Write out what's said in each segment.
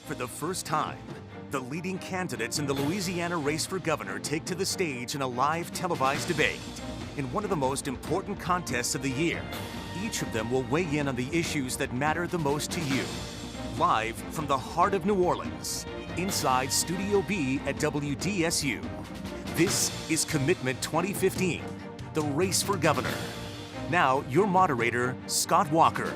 For the first time, the leading candidates in the Louisiana race for governor take to the stage in a live televised debate. In one of the most important contests of the year, each of them will weigh in on the issues that matter the most to you. Live from the heart of New Orleans, inside Studio B at WDSU. This is Commitment 2015, the race for governor. Now, your moderator, Scott Walker.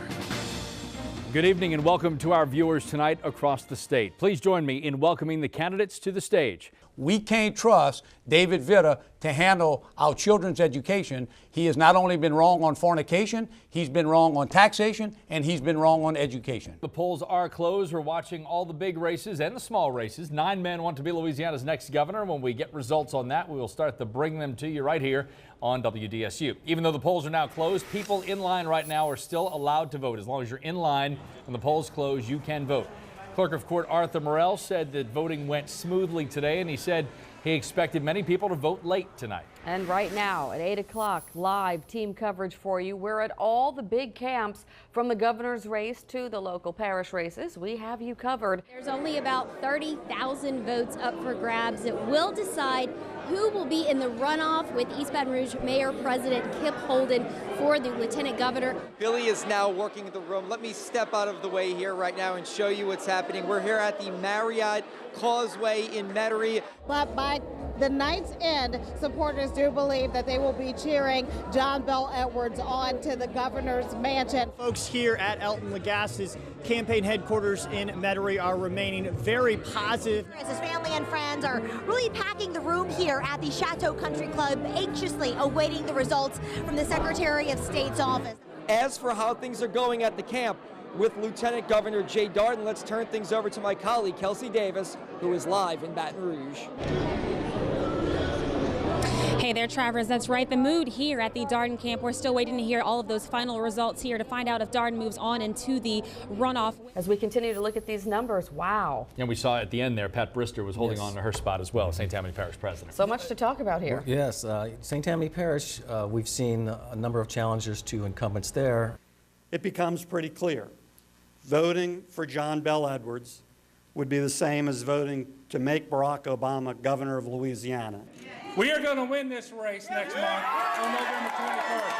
Good evening and welcome to our viewers tonight across the state. Please join me in welcoming the candidates to the stage. We can't trust David Vitter to handle our children's education. He has not only been wrong on fornication, he's been wrong on taxation, and he's been wrong on education. The polls are closed. We're watching all the big races and the small races. 9 men want to be Louisiana's next governor. When we get results on that, we will start to bring them to you right here on WDSU. Even though the polls are now closed, people in line right now are still allowed to vote. As long as you're in line when the polls close, you can vote. Clerk of Court Arthur Morrell said that voting went smoothly today, and he said he expected many people to vote late tonight. And right now at 8 o'clock, live team coverage for you. We're at all the big camps from the governor's race to the local parish races. We have you covered. There's only about 30,000 votes up for grabs. It will decide who will be in the runoff with East Baton Rouge Mayor President Kip Holden for the Lieutenant Governor. Billy is now working in the room. Let me step out of the way here right now and show you what's happening. We're here at the Marriott Causeway in Metairie. But by the night's end, supporters do believe that they will be cheering John Bel Edwards on to the governor's mansion. Folks here at Elton Lagasse' campaign headquarters in Metairie are remaining very positive. His family and friends are really packing the room here at the Chateau Country Club, anxiously awaiting the results from the Secretary of State's office. As for how things are going at the camp with Lieutenant Governor Jay Darden, let's turn things over to my colleague Kelsey Davis, who is live in Baton Rouge. Hey there, Travers. That's right. The mood here at the Darden camp. We're still waiting to hear all of those final results here to find out if Darden moves on into the runoff. As we continue to look at these numbers, wow. And we saw at the end there, Pat Brister was holding on to her spot as well, St. Tammany Parish President. So much to talk about here. Yes, St. Tammany Parish, we've seen a number of challenges to incumbents there. It becomes pretty clear. Voting for John Bel Edwards would be the same as voting to make Barack Obama governor of Louisiana. We are going to win this race next month on November 21st.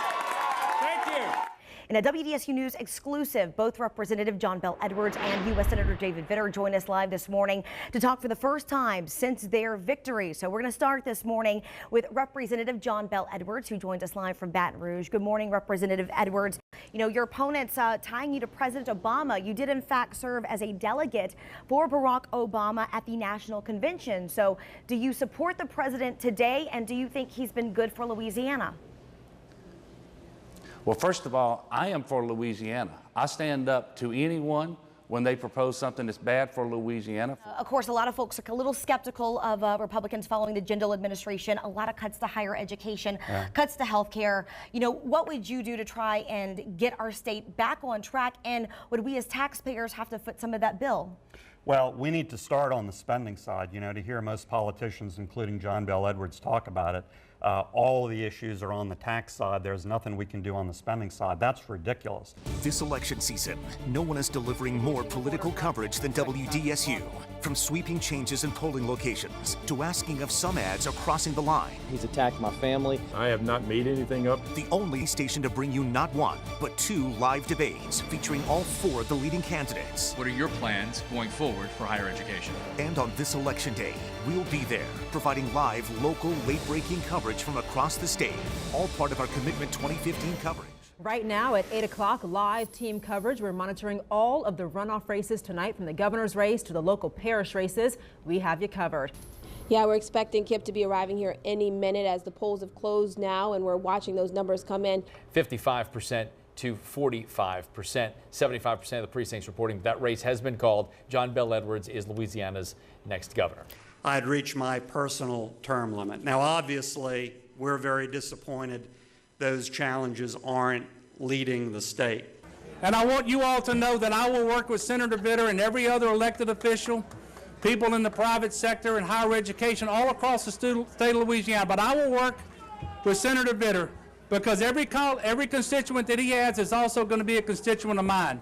Thank you. In a WDSU News exclusive, both Representative John Bel Edwards and U.S. Senator David Vitter join us live this morning to talk for the first time since their victory. So we're going to start this morning with Representative John Bel Edwards, who joins us live from Baton Rouge. Good morning, Representative Edwards. You know, your opponents tying you to President Obama. You did, in fact, serve as a delegate for Barack Obama at the National Convention. So do you support the president today, and do you think he's been good for Louisiana? Well, first of all, I am for Louisiana. I stand up to anyone when they propose something that's bad for Louisiana. Of course, a lot of folks are a little skeptical of Republicans following the Jindal administration. A lot of cuts to higher education, cuts to health care. You know, what would you do to try and get our state back on track? And would we as taxpayers have to foot some of that bill? Well, we need to start on the spending side. You know, to hear most politicians, including John Bel Edwards, talk about it, all of the issues are on the tax side. There's nothing we can do on the spending side. That's ridiculous. This election season, no one is delivering more political coverage than WDSU. From sweeping changes in polling locations to asking if some ads are crossing the line. He's attacked my family. I have not made anything up. The only station to bring you not one, but 2 live debates featuring all 4 of the leading candidates. What are your plans going forward for higher education? And on this election day, we'll be there, providing live, local, late-breaking coverage from across the state. All part of our Commitment 2015 coverage. Right now at 8 o'clock, live team coverage. We're monitoring all of the runoff races tonight, from the governor's race to the local parish races. We have you covered. Yeah, we're expecting Kip to be arriving here any minute as the polls have closed now, and we're watching those numbers come in. 55% to 45%. 75% of the precincts reporting that race has been called. John Bel Edwards is Louisiana's next governor. I'd reached my personal term limit. Now, obviously, we're very disappointed those challenges aren't leading the state. And I want you all to know that I will work with Senator Vitter and every other elected official, people in the private sector and higher education all across the state of Louisiana. But I will work with Senator Vitter because every constituent that he has is also going to be a constituent of mine.